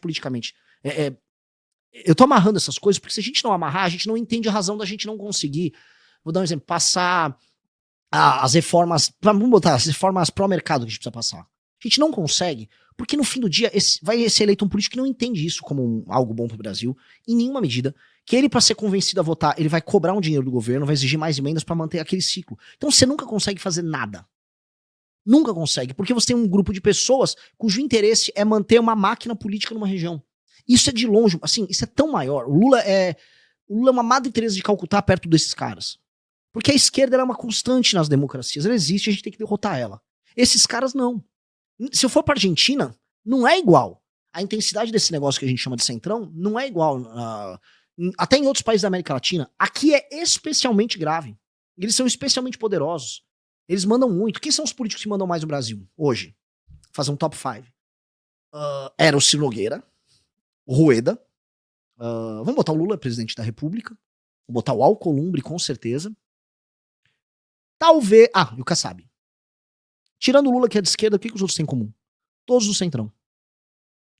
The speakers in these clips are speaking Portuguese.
politicamente. Eu tô amarrando essas coisas, porque se a gente não amarrar, a gente não entende a razão da gente não conseguir. Vou dar um exemplo, passar as reformas, vamos botar as reformas pró-mercado que a gente precisa passar. A gente não consegue, porque no fim do dia vai ser eleito um político que não entende isso como algo bom pro Brasil, em nenhuma medida, que ele, para ser convencido a votar, ele vai cobrar um dinheiro do governo, vai exigir mais emendas para manter aquele ciclo. Então você nunca consegue fazer nada. Nunca consegue, porque você tem um grupo de pessoas cujo interesse é manter uma máquina política numa região. Isso é de longe, assim, isso é tão maior. O Lula é uma Madre Teresa de Calcutá perto desses caras. Porque a esquerda ela é uma constante nas democracias. Ela existe, a gente tem que derrotar ela. Esses caras não. Se eu for pra Argentina, não é igual. A intensidade desse negócio que a gente chama de centrão não é igual. Até em outros países da América Latina. Aqui é especialmente grave. Eles são especialmente poderosos. Eles mandam muito. Quem são os políticos que mandam mais no Brasil hoje? Fazer um top 5. Era o Ciro Nogueira, o Rueda. Vamos botar o Lula presidente da República. Vou botar o Alcolumbre, com certeza. Talvez... e o Kassab. Tirando o Lula, que é de esquerda, o que os outros têm em comum? Todos do centrão.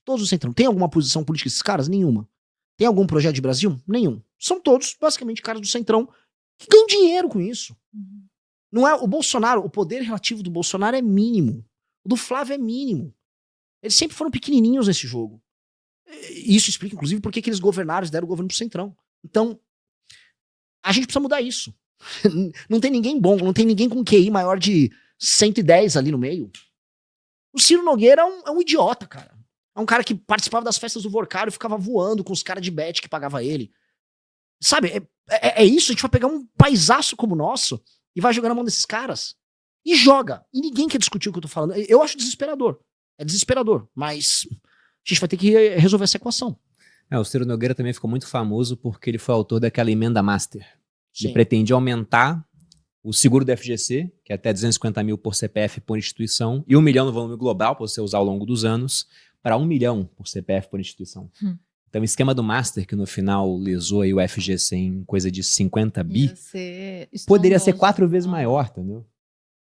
Todos do centrão. Tem alguma posição política desses caras? Nenhuma. Tem algum projeto de Brasil? Nenhum. São todos, basicamente, caras do centrão que ganham dinheiro com isso. Não é o Bolsonaro, o poder relativo do Bolsonaro é mínimo. O do Flávio é mínimo. Eles sempre foram pequenininhos nesse jogo. E isso explica, inclusive, por que eles governaram, deram o governo pro centrão. Então, a gente precisa mudar isso. Não tem ninguém bom, não tem ninguém com QI maior de 110 ali no meio. O Ciro Nogueira é um idiota, cara. É um cara que participava das festas do Vorcário e ficava voando com os caras de bet que pagava ele. Sabe, é isso, a gente vai pegar um paisaço como o nosso e vai jogar na mão desses caras. E joga. E ninguém quer discutir o que eu tô falando. Eu acho desesperador. É desesperador, mas a gente vai ter que resolver essa equação. O Ciro Nogueira também ficou muito famoso porque ele foi autor daquela emenda master. Sim. Ele pretendia aumentar o seguro do FGC, que é até 250 mil por CPF por instituição, e 1 milhão no volume global, para você usar ao longo dos anos, para 1 milhão por CPF por instituição. Então o esquema do Master, que no final lesou aí o FGC em coisa de 50 bi, poderia ser 4 vezes maior, entendeu?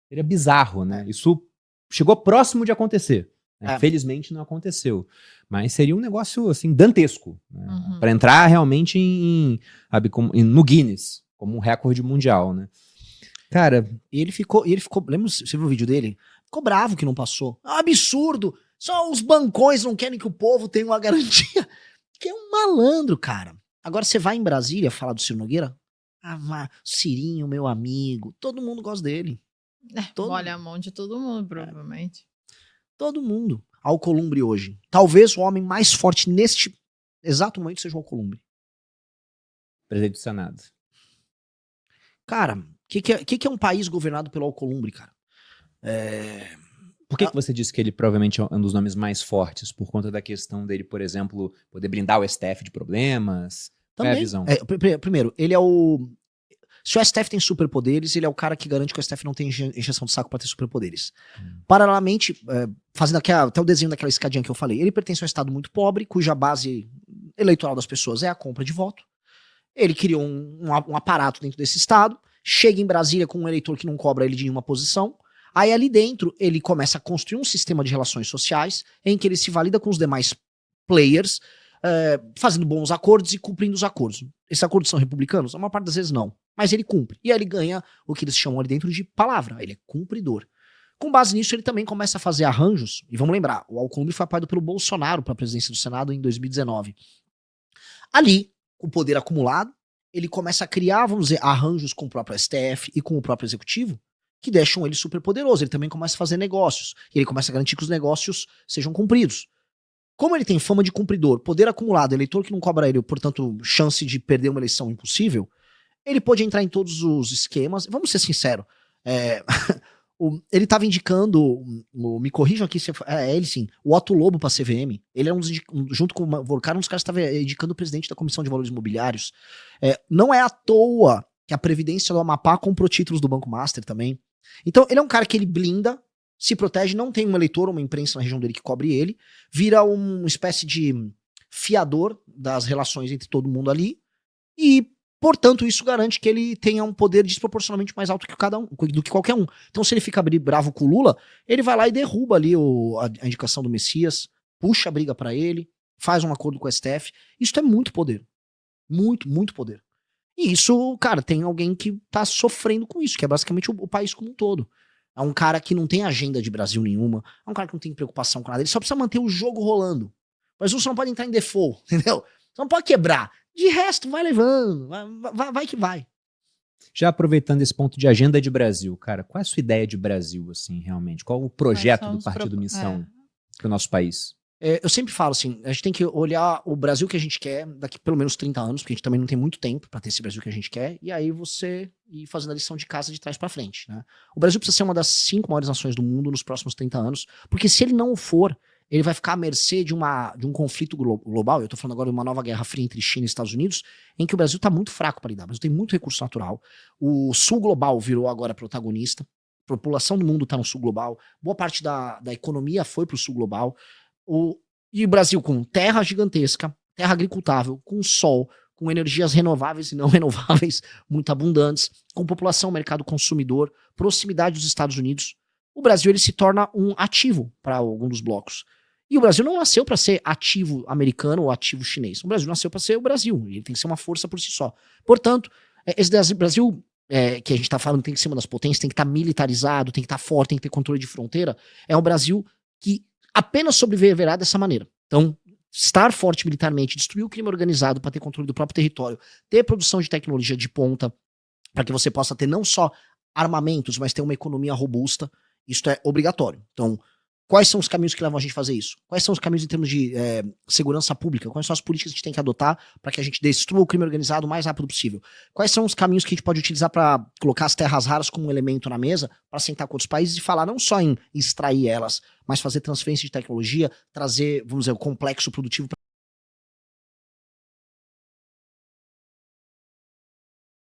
Seria bizarro, né? Isso chegou próximo de acontecer. Né? Felizmente não aconteceu. Mas seria um negócio, assim, dantesco. Né? Para entrar realmente no Guinness, como um recorde mundial, né? Cara, e ele ficou, lembra, você viu o vídeo dele? Ficou bravo que não passou. É um absurdo. Só os bancões não querem que o povo tenha uma garantia. Que é um malandro, cara. Agora você vai em Brasília falar do Ciro Nogueira? Cirinho, meu amigo. Todo mundo gosta dele. Molha a mão de todo mundo, provavelmente. Todo mundo. Alcolumbre hoje. Talvez o homem mais forte neste exato momento seja o Alcolumbre. Presidente do Senado. Cara, o que é um país governado pelo Alcolumbre, cara? Por que você disse que ele provavelmente é um dos nomes mais fortes? Por conta da questão dele, por exemplo, poder blindar o STF de problemas? Também. Qual é a visão? Primeiro, ele é o... Se o STF tem superpoderes, ele é o cara que garante que o STF não tem encheção de saco para ter superpoderes. Paralelamente, fazendo até o desenho daquela escadinha que eu falei, ele pertence a um estado muito pobre, cuja base eleitoral das pessoas é a compra de voto. Ele criou um aparato dentro desse estado, chega em Brasília com um eleitor que não cobra ele de nenhuma posição, aí ali dentro ele começa a construir um sistema de relações sociais em que ele se valida com os demais players, fazendo bons acordos e cumprindo os acordos. Esses acordos são republicanos? A maior parte das vezes não. Mas ele cumpre. E aí ele ganha o que eles chamam ali dentro de palavra. Ele é cumpridor. Com base nisso, ele também começa a fazer arranjos. E vamos lembrar, o Alcolumbre foi apoiado pelo Bolsonaro para a presidência do Senado em 2019. Ali, com o poder acumulado, ele começa a criar, vamos dizer, arranjos com o próprio STF e com o próprio Executivo, que deixam ele super poderoso. Ele também começa a fazer negócios. E ele começa a garantir que os negócios sejam cumpridos. Como ele tem fama de cumpridor, poder acumulado, eleitor que não cobra ele, portanto, chance de perder uma eleição impossível, ele pode entrar em todos os esquemas. Vamos ser sinceros. Ele estava indicando, me corrijam aqui, ele sim, o Otto Lobo para CVM. Ele é junto com o Vorcar, um dos caras que estava indicando o presidente da Comissão de Valores Imobiliários. Não é à toa que a Previdência do Amapá comprou títulos do Banco Master também. Então, ele é um cara que ele blinda, se protege, não tem um eleitor ou uma imprensa na região dele que cobre ele, vira uma espécie de fiador das relações entre todo mundo ali, e, portanto, isso garante que ele tenha um poder desproporcionalmente mais alto do que qualquer um. Então, se ele fica bravo com o Lula, ele vai lá e derruba ali a indicação do Messias, puxa a briga pra ele, faz um acordo com o STF. Isso é muito poder. Muito, muito poder. E isso, cara, tem alguém que tá sofrendo com isso, que é basicamente o país como um todo. É um cara que não tem agenda de Brasil nenhuma, é um cara que não tem preocupação com nada, ele só precisa manter o jogo rolando. O Brasil só não pode entrar em default, entendeu? Você não pode quebrar. De resto, vai levando, vai que vai. Já aproveitando esse ponto de agenda de Brasil, cara, qual é a sua ideia de Brasil, assim, realmente? Qual o projeto do Partido Missão para o nosso país? Eu sempre falo assim, a gente tem que olhar o Brasil que a gente quer daqui pelo menos 30 anos, porque a gente também não tem muito tempo para ter esse Brasil que a gente quer, e aí você ir fazendo a lição de casa de trás para frente, né? O Brasil precisa ser uma das 5 maiores nações do mundo nos próximos 30 anos, porque se ele não for, ele vai ficar à mercê de um conflito global. Eu tô falando agora de uma nova guerra fria entre China e Estados Unidos, em que o Brasil tá muito fraco para lidar. O Brasil tem muito recurso natural. O sul global virou agora protagonista. A população do mundo tá no sul global. Boa parte da economia foi pro sul global. E o Brasil com terra gigantesca, terra agricultável, com sol, com energias renováveis e não renováveis muito abundantes, com população, mercado consumidor, proximidade dos Estados Unidos. O Brasil ele se torna um ativo para algum dos blocos. E o Brasil não nasceu para ser ativo americano ou ativo chinês. O Brasil nasceu para ser o Brasil. Ele tem que ser uma força por si só. Portanto, esse Brasil que a gente está falando tem que ser uma das potências, tem que estar militarizado, tem que estar forte, tem que ter controle de fronteira. É um Brasil que apenas sobreviverá dessa maneira. Então, estar forte militarmente, destruir o crime organizado para ter controle do próprio território, ter produção de tecnologia de ponta, para que você possa ter não só armamentos, mas ter uma economia robusta. Isso é obrigatório. Então, quais são os caminhos que levam a gente a fazer isso? Quais são os caminhos em termos de segurança pública? Quais são as políticas que a gente tem que adotar para que a gente destrua o crime organizado o mais rápido possível? Quais são os caminhos que a gente pode utilizar para colocar as terras raras como um elemento na mesa, para sentar com outros países e falar não só em extrair elas, mas fazer transferência de tecnologia, trazer, vamos dizer, o complexo produtivo